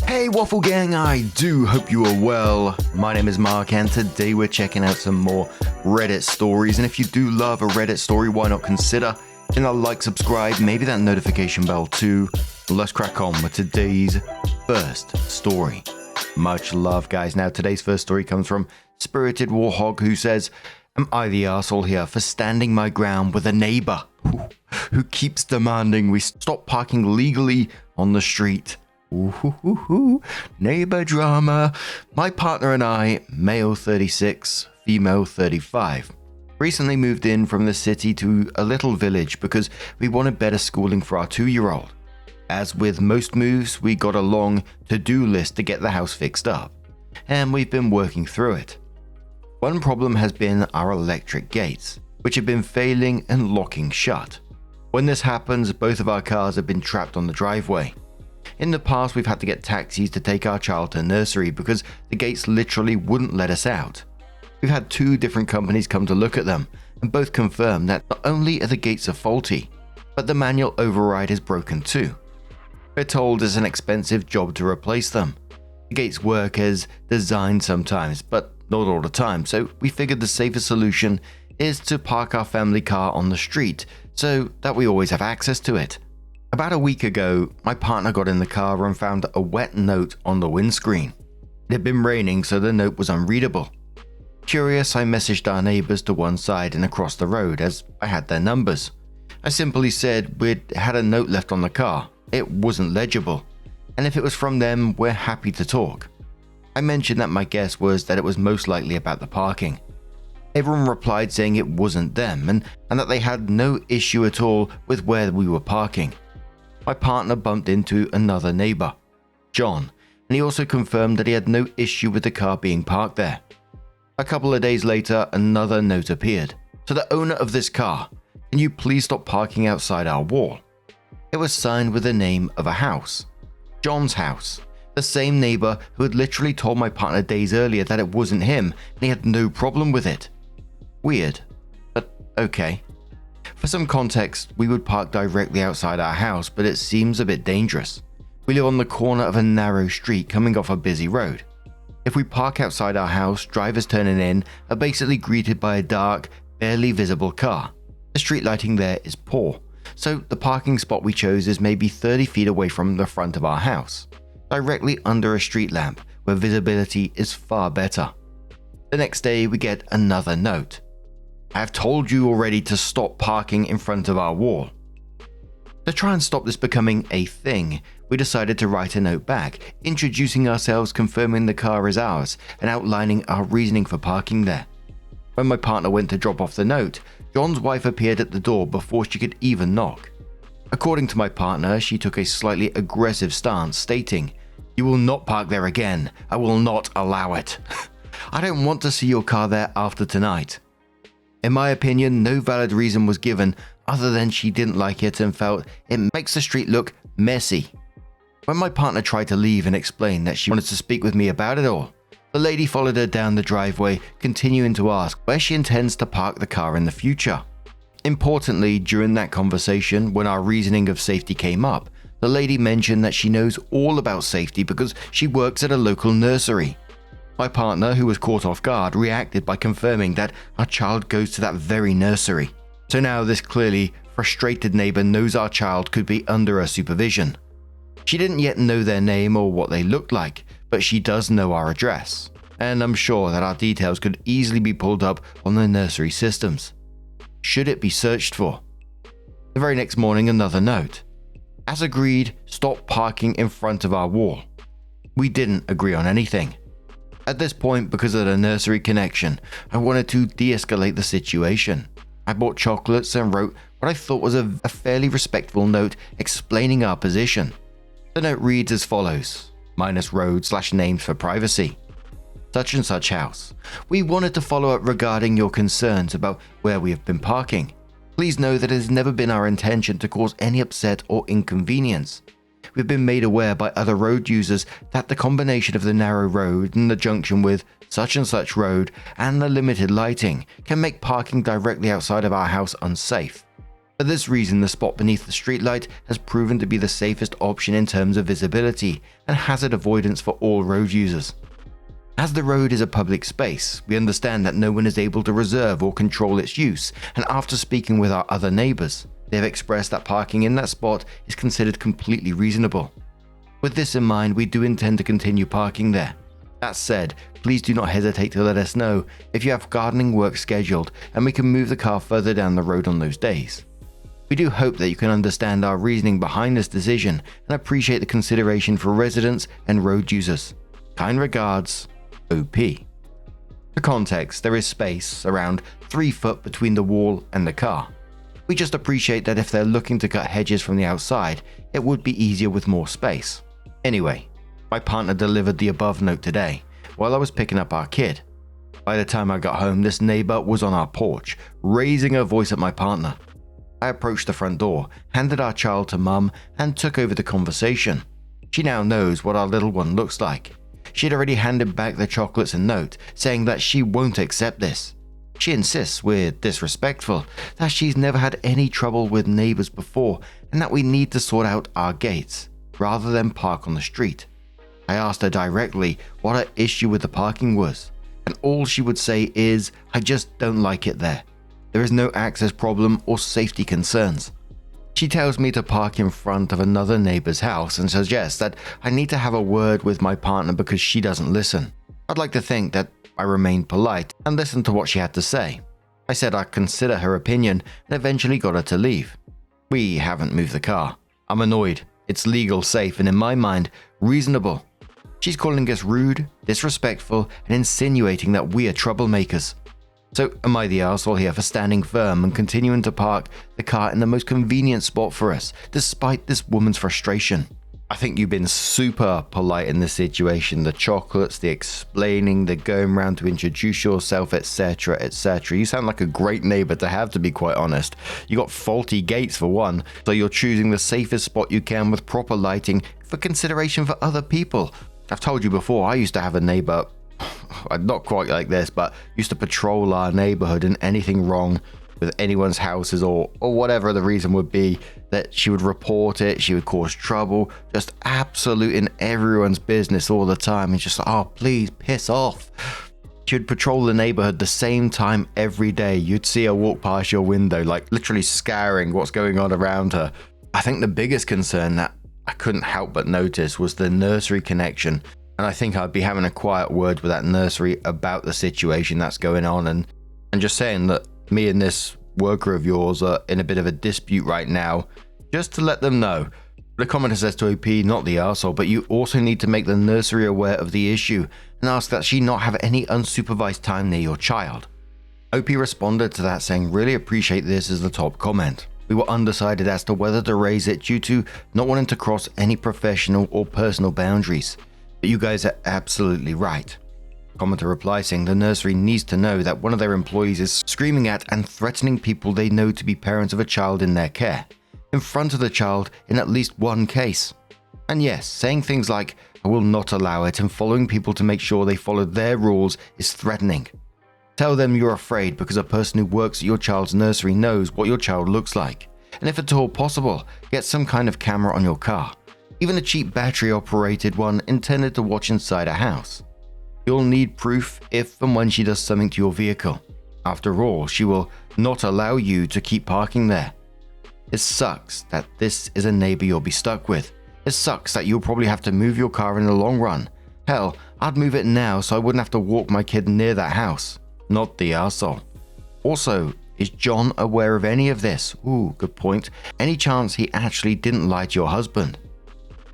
Hey Waffle Gang, I do hope you are well. My name is Mark and today we're checking out some more Reddit stories, and if you do love a Reddit story, why not consider hitting that like, subscribe, maybe that notification bell too. Let's crack on with today's first story. Much love, guys. Now today's first story comes from Spirited Warhog, who says, "Am I the arsehole here for standing my ground with a neighbor who keeps demanding we stop parking legally on the street? Neighbor drama. My partner and I, male 36, female 35, recently moved in from the city to a little village because we wanted better schooling for our 2-year-old. As with most moves, we got a long to-do list to get the house fixed up, and we've been working through it. One problem has been our electric gates, which have been failing and locking shut. When this happens, both of our cars have been trapped on the driveway. In the past, we've had to get taxis to take our child to nursery because the gates literally wouldn't let us out. We've had 2 different companies come to look at them, and both confirm that not only are the gates faulty, but the manual override is broken too. We're told it's an expensive job to replace them. The gates work as designed sometimes, but not all the time, so we figured the safest solution is to park our family car on the street so that we always have access to it. About a week ago, my partner got in the car and found a wet note on the windscreen. It had been raining, so the note was unreadable. Curious, I messaged our neighbors to one side and across the road as I had their numbers. I simply said we'd had a note left on the car. It wasn't legible, and if it was from them, we're happy to talk. I mentioned that my guess was that it was most likely about the parking. Everyone replied saying it wasn't them and that they had no issue at all with where we were parking. My partner bumped into another neighbor, John, and he also confirmed that he had no issue with the car being parked there. A couple of days later, another note appeared. To the owner of this car, can you please stop parking outside our wall? It was signed with the name of a house, John's house, the same neighbor who had literally told my partner days earlier that it wasn't him and he had no problem with it. Weird, but okay. For some context, we would park directly outside our house, but it seems a bit dangerous. We live on the corner of a narrow street coming off a busy road. If we park outside our house, drivers turning in are basically greeted by a dark, barely visible car. The street lighting there is poor, so the parking spot we chose is maybe 30 feet away from the front of our house, directly under a street lamp where visibility is far better. The next day, we get another note. I have told you already to stop parking in front of our wall. To try and stop this becoming a thing, we decided to write a note back, introducing ourselves, confirming the car is ours, and outlining our reasoning for parking there. When my partner went to drop off the note, John's wife appeared at the door before she could even knock. According to my partner, she took a slightly aggressive stance, stating, "You will not park there again. I will not allow it. I don't want to see your car there after tonight." In my opinion, no valid reason was given other than she didn't like it and felt it makes the street look messy. When my partner tried to leave and explain that she wanted to speak with me about it all, the lady followed her down the driveway, continuing to ask where she intends to park the car in the future. Importantly, during that conversation, when our reasoning of safety came up, the lady mentioned that she knows all about safety because she works at a local nursery. My partner, who was caught off guard, reacted by confirming that our child goes to that very nursery. So now this clearly frustrated neighbor knows our child could be under her supervision. She didn't yet know their name or what they looked like, but she does know our address, and I'm sure that our details could easily be pulled up on the nursery systems. Should it be searched for? The very next morning, another note. As agreed, stop parking in front of our wall. We didn't agree on anything. At this point, because of the nursery connection, I wanted to de-escalate the situation. I bought chocolates and wrote what I thought was a fairly respectful note explaining our position. The note reads as follows, -road/names for privacy. Such and such house. We wanted to follow up regarding your concerns about where we have been parking. Please know that it has never been our intention to cause any upset or inconvenience. We've been made aware by other road users that the combination of the narrow road and the junction with such and such road and the limited lighting can make parking directly outside of our house unsafe. For this reason, the spot beneath the streetlight has proven to be the safest option in terms of visibility and hazard avoidance for all road users. As the road is a public space, we understand that no one is able to reserve or control its use, and after speaking with our other neighbors, they have expressed that parking in that spot is considered completely reasonable. With this in mind, we do intend to continue parking there. That said, please do not hesitate to let us know if you have gardening work scheduled and we can move the car further down the road on those days. We do hope that you can understand our reasoning behind this decision and appreciate the consideration for residents and road users. Kind regards, OP. For context, there is space, around 3 foot between the wall and the car. We just appreciate that if they're looking to cut hedges from the outside, it would be easier with more space. Anyway, my partner delivered the above note today, while I was picking up our kid. By the time I got home, this neighbor was on our porch, raising her voice at my partner. I approached the front door, handed our child to Mum, and took over the conversation. She now knows what our little one looks like. She had already handed back the chocolates and note, saying that she won't accept this. She insists we're disrespectful, that she's never had any trouble with neighbors before, and that we need to sort out our gates, rather than park on the street. I asked her directly what her issue with the parking was, and all she would say is, "I just don't like it there. There is no access problem or safety concerns." She tells me to park in front of another neighbor's house and suggests that I need to have a word with my partner because she doesn't listen. I'd like to think that I remained polite and listened to what she had to say. I said I'd consider her opinion and eventually got her to leave. We haven't moved the car. I'm annoyed. It's legal, safe, and in my mind, reasonable. She's calling us rude, disrespectful, and insinuating that we are troublemakers. So am I the arsehole here for standing firm and continuing to park the car in the most convenient spot for us, despite this woman's frustration? I think you've been super polite in this situation. The chocolates, the explaining, the going around to introduce yourself, etc, etc. You sound like a great neighbor to have, to be quite honest. You got faulty gates for one, so you're choosing the safest spot you can with proper lighting for consideration for other people. I've told you before, I used to have a neighbor, not quite like this, but used to patrol our neighborhood, and anything wrong with anyone's houses or whatever the reason would be, that she would report it, she would cause trouble, just absolute in everyone's business all the time, and just like, oh, please piss off. She would patrol the neighborhood the same time every day. You'd see her walk past your window, like literally scouring what's going on around her. I think the biggest concern that I couldn't help but notice was the nursery connection. And I think I'd be having a quiet word with that nursery about the situation that's going on, and just saying that me and this worker of yours are in a bit of a dispute right now, just to let them know. The commenter says to OP, not the arsehole, but you also need to make the nursery aware of the issue and ask that she not have any unsupervised time near your child. OP responded to that saying, really appreciate this as the top comment. We were undecided as to whether to raise it due to not wanting to cross any professional or personal boundaries. But you guys are absolutely right. Commenter replies saying the nursery needs to know that one of their employees is screaming at and threatening people they know to be parents of a child in their care, in front of the child in at least one case. And yes, saying things like, I will not allow it, and following people to make sure they follow their rules is threatening. Tell them you're afraid because a person who works at your child's nursery knows what your child looks like. And if at all possible, get some kind of camera on your car. Even a cheap battery-operated one intended to watch inside a house. You'll need proof if and when she does something to your vehicle. After all, she will not allow you to keep parking there. It sucks that this is a neighbor you'll be stuck with. It sucks that you'll probably have to move your car in the long run. Hell, I'd move it now so I wouldn't have to walk my kid near that house. Not the arsehole. Also, is John aware of any of this? Ooh, good point. Any chance he actually didn't lie to your husband?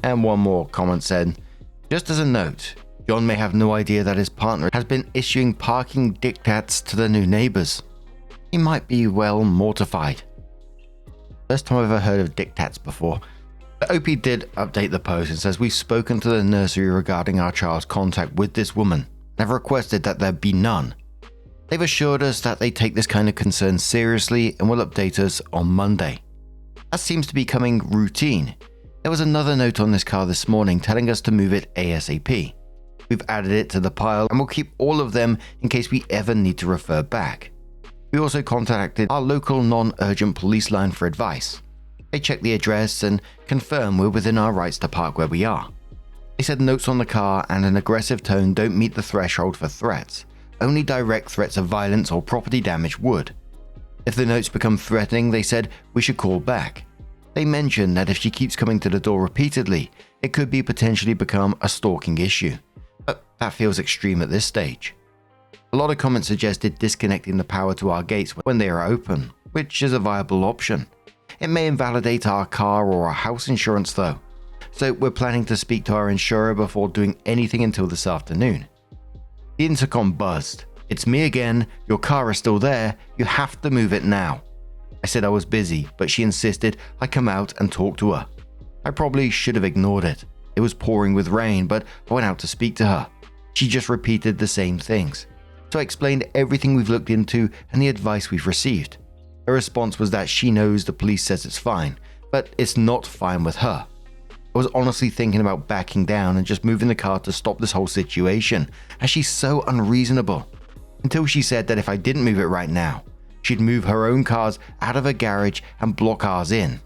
And one more comment said, just as a note, John may have no idea that his partner has been issuing parking diktats to the new neighbors. He might be well mortified. First time I've ever heard of diktats before. The OP did update the post and says we've spoken to the nursery regarding our child's contact with this woman and have requested that there be none. They've assured us that they take this kind of concern seriously and will update us on Monday. That seems to be becoming routine. There was another note on this car this morning telling us to move it ASAP. We've added it to the pile and we'll keep all of them in case we ever need to refer back. We also contacted our local non-urgent police line for advice. They checked the address and confirmed we're within our rights to park where we are. They said notes on the car and an aggressive tone don't meet the threshold for threats. Only direct threats of violence or property damage would. If the notes become threatening, they said we should call back. They mentioned that if she keeps coming to the door repeatedly, it could potentially become a stalking issue. But that feels extreme at this stage. A lot of comments suggested disconnecting the power to our gates when they are open, which is a viable option. It may invalidate our car or our house insurance though, so we're planning to speak to our insurer before doing anything until this afternoon. The intercom buzzed. "It's me again, your car is still there, you have to move it now." I said I was busy, but she insisted I come out and talk to her. I probably should have ignored it. It was pouring with rain, but I went out to speak to her. She just repeated the same things. So I explained everything we've looked into and the advice we've received. Her response was that she knows the police says it's fine, but it's not fine with her. I was honestly thinking about backing down and just moving the car to stop this whole situation, as she's so unreasonable. Until she said that if I didn't move it right now, she'd move her own cars out of her garage and block ours in.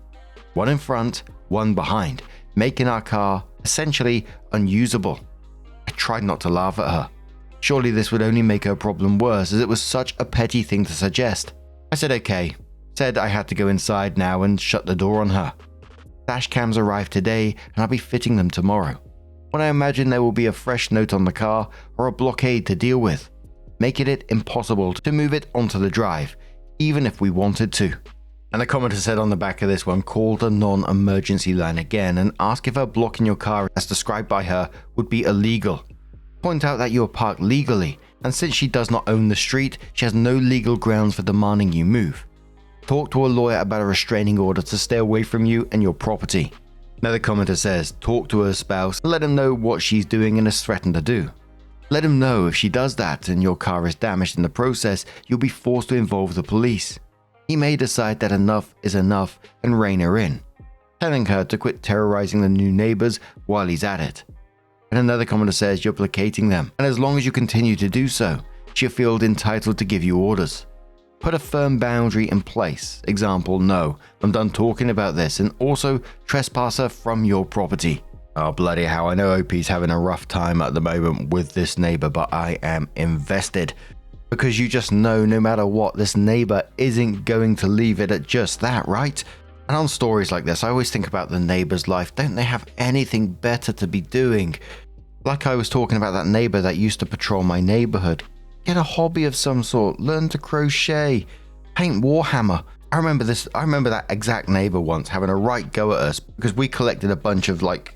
One in front, one behind, making our car essentially unusable. I tried not to laugh at her. Surely this would only make her problem worse, as it was such a petty thing to suggest. I said okay, said I had to go inside now and shut the door on her. Dash cams arrived today and I'll be fitting them tomorrow. When I imagine there will be a fresh note on the car or a blockade to deal with, making it impossible to move it onto the drive, even if we wanted to. And the commenter said on the back of this one, call the non-emergency line again and ask if her blocking your car as described by her would be illegal. Point out that you are parked legally, and since she does not own the street, she has no legal grounds for demanding you move. Talk to a lawyer about a restraining order to stay away from you and your property. Another commenter says, talk to her spouse and let him know what she's doing and has threatened to do. Let him know if she does that and your car is damaged in the process, you'll be forced to involve the police. He may decide that enough is enough and rein her in, telling her to quit terrorizing the new neighbors while he's at it. And another commenter says you're placating them, and as long as you continue to do so, she'll feel entitled to give you orders. Put a firm boundary in place. Example, no, I'm done talking about this, and also trespasser from your property. Oh bloody hell, I know OP's having a rough time at the moment with this neighbor, but I am invested. Because you just know no matter what, this neighbor isn't going to leave it at just that, right? And on stories like this, I always think about the neighbor's life. Don't they have anything better to be doing? Like I was talking about that neighbor that used to patrol my neighborhood. Get a hobby of some sort, learn to crochet, paint Warhammer. I remember that exact neighbor once having a right go at us because we collected a bunch of like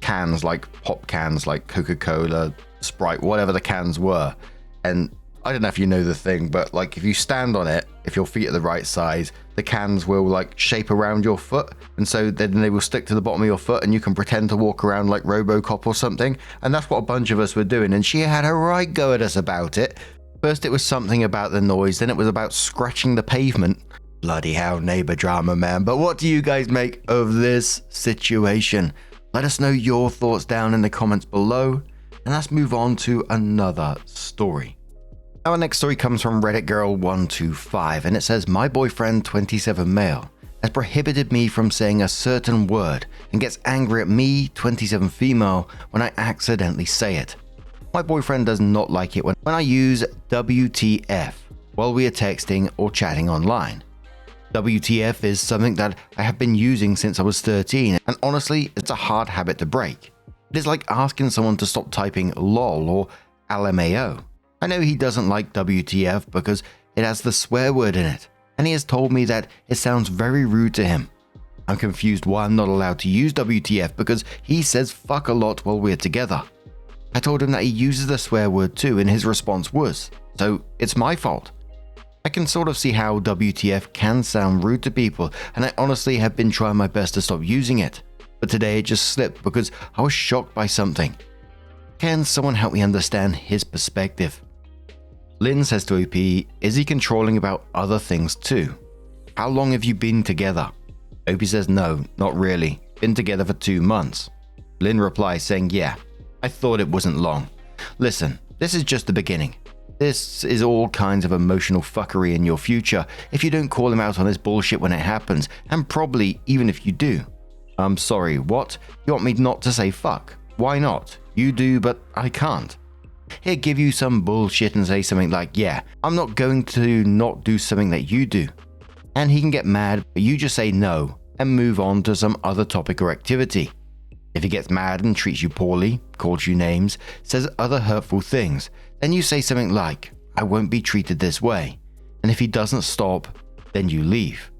cans, like pop cans, like Coca-Cola, Sprite, whatever the cans were. And I don't know if you know the thing, but like if you stand on it, if your feet are the right size, the cans will like shape around your foot, and so then they will stick to the bottom of your foot and you can pretend to walk around like RoboCop or something. And that's what a bunch of us were doing, and she had a right go at us about it. First it was something about the noise, then it was about scratching the pavement. Bloody hell, neighbor drama, man. But what do you guys make of this situation? Let us know your thoughts down in the comments below, and let's move on to another story. Our next story comes from Reddit Girl 125, and it says, my boyfriend, 27 male, has prohibited me from saying a certain word and gets angry at me, 27 female, when I accidentally say it. My boyfriend does not like it when I use WTF while we are texting or chatting online. WTF is something that I have been using since I was 13, and honestly, it's a hard habit to break. It is like asking someone to stop typing LOL or LMAO. I know he doesn't like WTF because it has the swear word in it, and he has told me that it sounds very rude to him. I'm confused why I'm not allowed to use WTF because he says fuck a lot while we're together. I told him that he uses the swear word too, and his response was, so it's my fault. I can sort of see how WTF can sound rude to people, and I honestly have been trying my best to stop using it, but today it just slipped because I was shocked by something. Can someone help me understand his perspective? Lynn says to OP, is he controlling about other things too? How long have you been together? OP says no, not really. Been together for 2 months. Lynn replies saying, yeah, I thought it wasn't long. Listen, this is just the beginning. This is all kinds of emotional fuckery in your future if you don't call him out on his bullshit when it happens, and probably even if you do. I'm sorry, what? You want me not to say fuck? Why not? You do, but I can't. He'll give you some bullshit and say something like, yeah, I'm not going to not do something that you do. And he can get mad, but you just say no and move on to some other topic or activity. If he gets mad and treats you poorly, calls you names, says other hurtful things, then you say something like, I won't be treated this way. And if he doesn't stop, then you leave.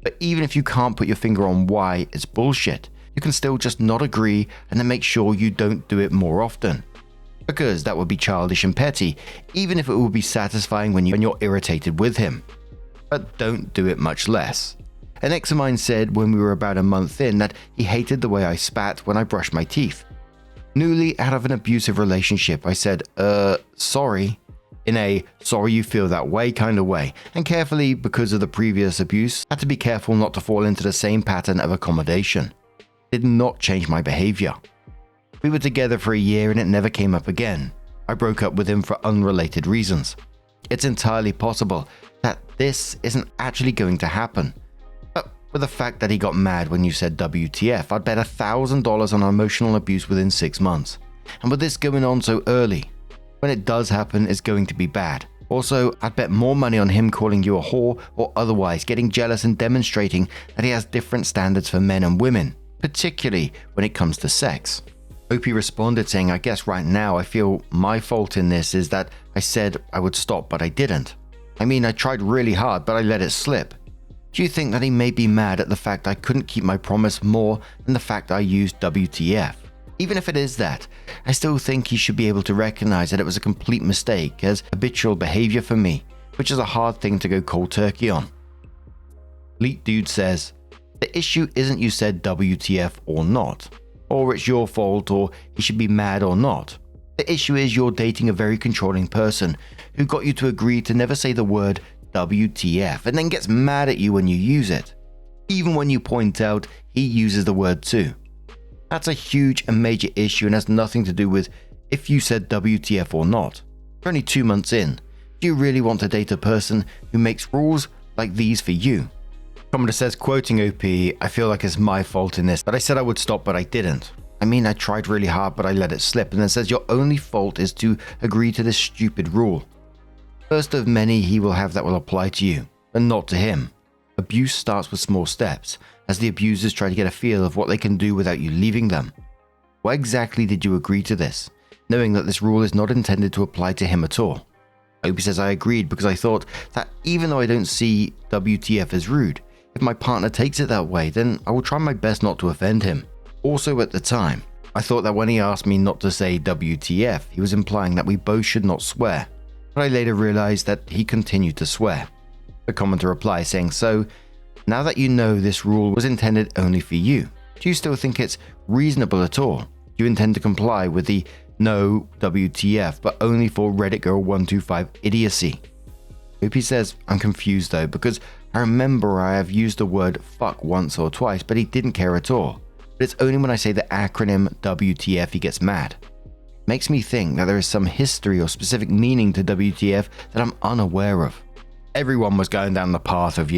But even if you can't put your finger on why it's bullshit, you can still just not agree and then make sure you don't do it more often. Because that would be childish and petty, even if it would be satisfying when you're irritated with him. But don't do it much less. An ex of mine said when we were about a month in that he hated the way I spat when I brushed my teeth. Newly out of an abusive relationship, I said, sorry, in a sorry you feel that way kind of way, and carefully, because of the previous abuse, had to be careful not to fall into the same pattern of accommodation. Did not change my behavior. We were together for a year and it never came up again. I broke up with him for unrelated reasons. It's entirely possible that this isn't actually going to happen. But with the fact that he got mad when you said WTF, I'd bet $1,000 on emotional abuse within 6 months. And with this going on so early, when it does happen, it's going to be bad. Also, I'd bet more money on him calling you a whore or otherwise getting jealous and demonstrating that he has different standards for men and women, particularly when it comes to sex. Opie responded saying, I guess right now I feel my fault in this is that I said I would stop, but I didn't. I mean, I tried really hard, but I let it slip. Do you think that he may be mad at the fact I couldn't keep my promise more than the fact I used WTF? Even if it is that, I still think he should be able to recognize that it was a complete mistake as habitual behavior for me, which is a hard thing to go cold turkey on. Elite Dude says, the issue isn't you said WTF or not, or it's your fault, or he should be mad or not. The issue is you're dating a very controlling person who got you to agree to never say the word WTF and then gets mad at you when you use it, even when you point out he uses the word too. That's a huge and major issue and has nothing to do with if you said WTF or not. You're only 2 months in. Do you really want to date a person who makes rules like these for you? Commenter says, quoting OP, I feel like it's my fault in this, that I said I would stop, but I didn't. I mean, I tried really hard, but I let it slip, and then says your only fault is to agree to this stupid rule. First of many he will have that will apply to you, but not to him. Abuse starts with small steps, as the abusers try to get a feel of what they can do without you leaving them. Why exactly did you agree to this, knowing that this rule is not intended to apply to him at all? Opie says I agreed because I thought that even though I don't see WTF as rude, if my partner takes it that way, then I will try my best not to offend him. Also at the time, I thought that when he asked me not to say WTF, he was implying that we both should not swear, but I later realized that he continued to swear. The commenter replies saying, so, now that you know this rule was intended only for you, do you still think it's reasonable at all? Do you intend to comply with the no WTF, but only for Reddit Girl 125 idiocy? Opie says, I'm confused though, because I remember I have used the word fuck once or twice, but he didn't care at all. But it's only when I say the acronym WTF he gets mad. Makes me think that there is some history or specific meaning to WTF that I'm unaware of. Everyone was going down the path of,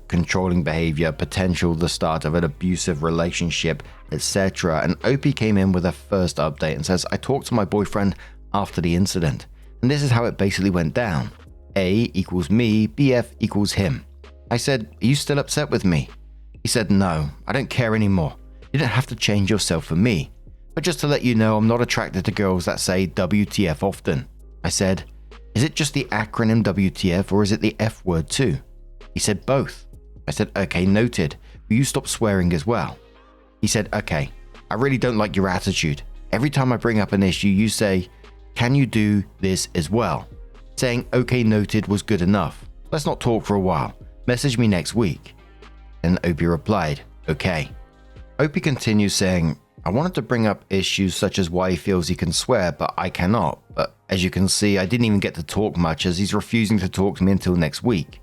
controlling behavior, potential the start of an abusive relationship, etc. And Opie came in with a first update and says, I talked to my boyfriend after the incident, and this is how it basically went down. A equals me, BF equals him. I said, are you still upset with me? He said, no, I don't care anymore. You don't have to change yourself for me. But just to let you know, I'm not attracted to girls that say WTF often. I said, is it just the acronym WTF or is it the F word too? He said both. I said, okay, noted. Will you stop swearing as well? He said, okay, I really don't like your attitude. Every time I bring up an issue, you say, can you do this as well? Saying, okay, noted was good enough. Let's not talk for a while. Message me next week. Then Opie replied, okay. Opie continues saying, I wanted to bring up issues such as why he feels he can swear, but I cannot. But as you can see, I didn't even get to talk much as he's refusing to talk to me until next week.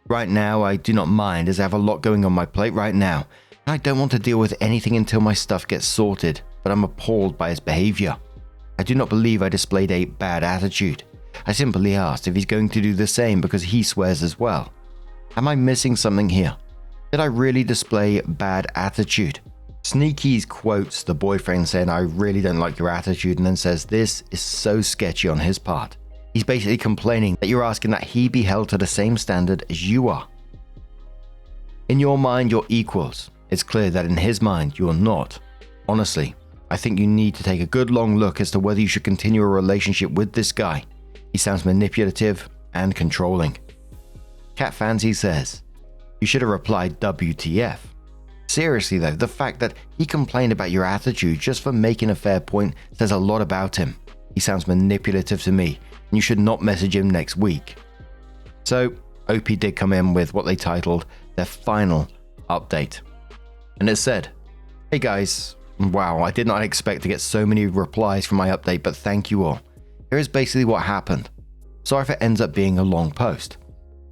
Right now, I do not mind as I have a lot going on my plate right now, and I don't want to deal with anything until my stuff gets sorted, but I'm appalled by his behavior. I do not believe I displayed a bad attitude. I simply asked if he's going to do the same because he swears as well. Am I missing something here? Did I really display bad attitude? Sneakies quotes the boyfriend saying, "I really don't like your attitude," and then says this is so sketchy on his part. He's basically complaining that you're asking that he be held to the same standard as you are. In your mind, you're equals. It's clear that in his mind, you're not. Honestly, I think you need to take a good long look as to whether you should continue a relationship with this guy. He sounds manipulative and controlling. Cat Fancy says, "You should have replied WTF. Seriously though, the fact that he complained about your attitude just for making a fair point says a lot about him. He sounds manipulative to me, and you should not message him next week." So, OP did come in with what they titled their final update. And it said, "Hey guys, wow, I did not expect to get so many replies from my update, but thank you all. Here is basically what happened. Sorry if it ends up being a long post.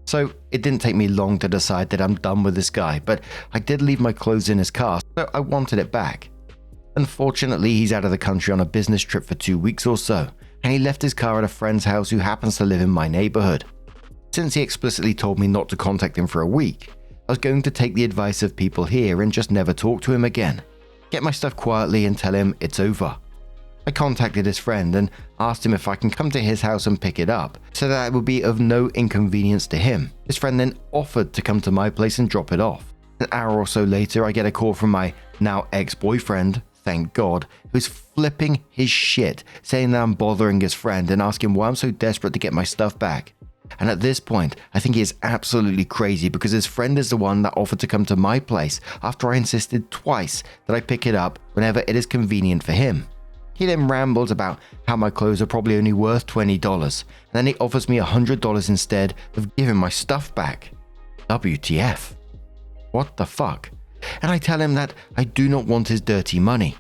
So it didn't take me long to decide that I'm done with this guy, but I did leave my clothes in his car, so I wanted it back. Unfortunately, he's out of the country on a business trip for 2 weeks or so, and he left his car at a friend's house who happens to live in my neighborhood. Since he explicitly told me not to contact him for a week, I was going to take the advice of people here and just never talk to him again. Get my stuff quietly and tell him it's over. I contacted his friend and asked him if I can come to his house and pick it up, so that it would be of no inconvenience to him. His friend then offered to come to my place and drop it off. An hour or so later, I get a call from my now ex-boyfriend, thank God, who's flipping his shit, saying that I'm bothering his friend and asking why I'm so desperate to get my stuff back. And at this point, I think he is absolutely crazy because his friend is the one that offered to come to my place after I insisted twice that I pick it up whenever it is convenient for him. He then rambles about how my clothes are probably only worth $20, and then he offers me $100 instead of giving my stuff back. WTF. What the fuck? And I tell him that I do not want his dirty money.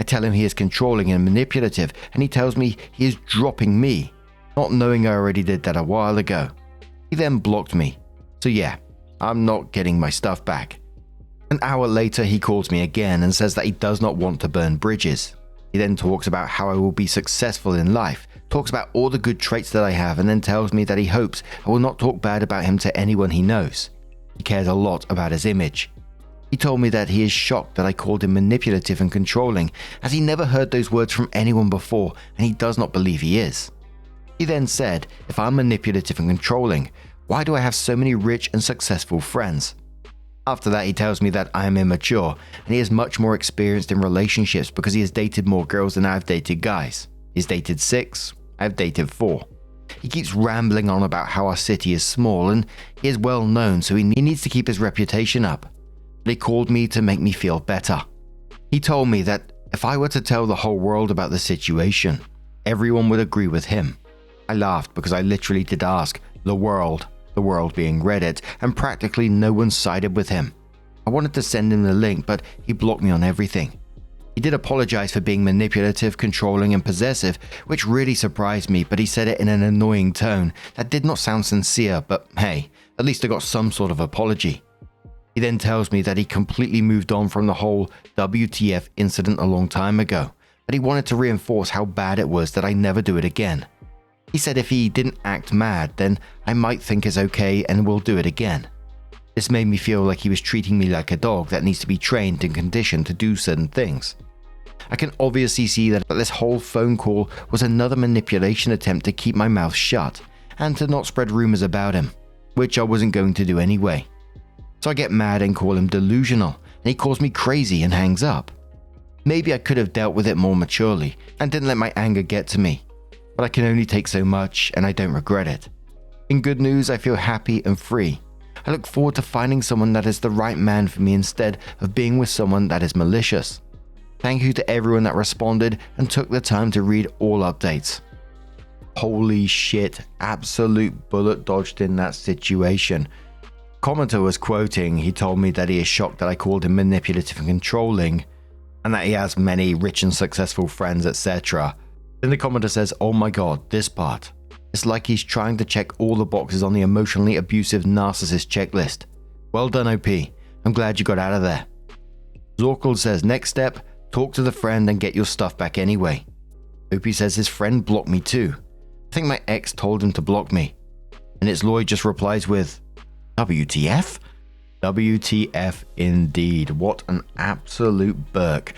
I tell him he is controlling and manipulative, and he tells me he is dropping me, not knowing I already did that a while ago. He then blocked me. So yeah, I'm not getting my stuff back. An hour later, he calls me again and says that he does not want to burn bridges. He then talks about how I will be successful in life, talks about all the good traits that I have, and then tells me that he hopes I will not talk bad about him to anyone he knows. He cares a lot about his image. He told me that he is shocked that I called him manipulative and controlling, as he never heard those words from anyone before, and he does not believe he is. He then said, if I'm manipulative and controlling, why do I have so many rich and successful friends? After that, he tells me that I am immature, and he is much more experienced in relationships because he has dated more girls than I've dated guys. He's dated 6, I've dated 4. He keeps rambling on about how our city is small and he is well known, so he needs to keep his reputation up. But he called me to make me feel better. He told me that if I were to tell the whole world about the situation, everyone would agree with him. I laughed because I literally did ask the world being Reddit, and practically no one sided with him. I wanted to send him the link, but he blocked me on everything. He did apologize for being manipulative, controlling, and possessive, which really surprised me, but he said it in an annoying tone that did not sound sincere, but hey, at least I got some sort of apology. He then tells me that he completely moved on from the whole WTF incident a long time ago, but he wanted to reinforce how bad it was that I never do it again. He said if he didn't act mad, then I might think it's okay and will do it again. This made me feel like he was treating me like a dog that needs to be trained and conditioned to do certain things. I can obviously see that this whole phone call was another manipulation attempt to keep my mouth shut and to not spread rumors about him, which I wasn't going to do anyway. So I get mad and call him delusional, and he calls me crazy and hangs up. Maybe I could have dealt with it more maturely and didn't let my anger get to me. But I can only take so much, and I don't regret it. In good news, I feel happy and free. I look forward to finding someone that is the right man for me instead of being with someone that is malicious. Thank you to everyone that responded and took the time to read all updates. Holy shit, absolute bullet dodged in that situation. Commenter was quoting, he told me that he is shocked that I called him manipulative and controlling, and that he has many rich and successful friends, etc. Then the commenter says, oh my god, this part. It's like he's trying to check all the boxes on the emotionally abusive narcissist checklist. Well done, OP. I'm glad you got out of there. Zorkel says, next step, talk to the friend and get your stuff back anyway. OP says his friend blocked me too. think my ex told him to block me. And it's Lloyd just replies with, WTF? WTF indeed. What an absolute Burke.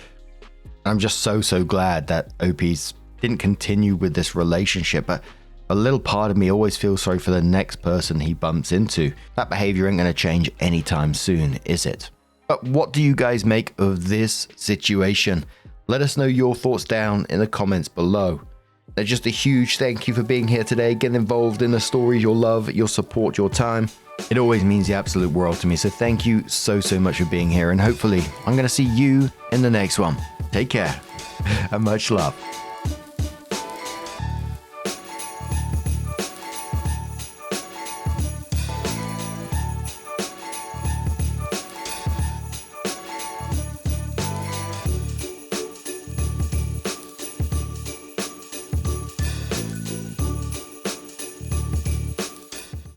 I'm just so glad that OP's didn't continue with this relationship, but a little part of me always feels sorry for the next person he bumps into. That behavior ain't gonna change anytime soon, is it? But what do you guys make of this situation? Let us know your thoughts down in the comments below. And just a huge thank you for being here today, getting involved in the stories, your love, your support, your time. It always means the absolute world to me. So thank you so much for being here. And hopefully I'm gonna see you in the next one. Take care and much love.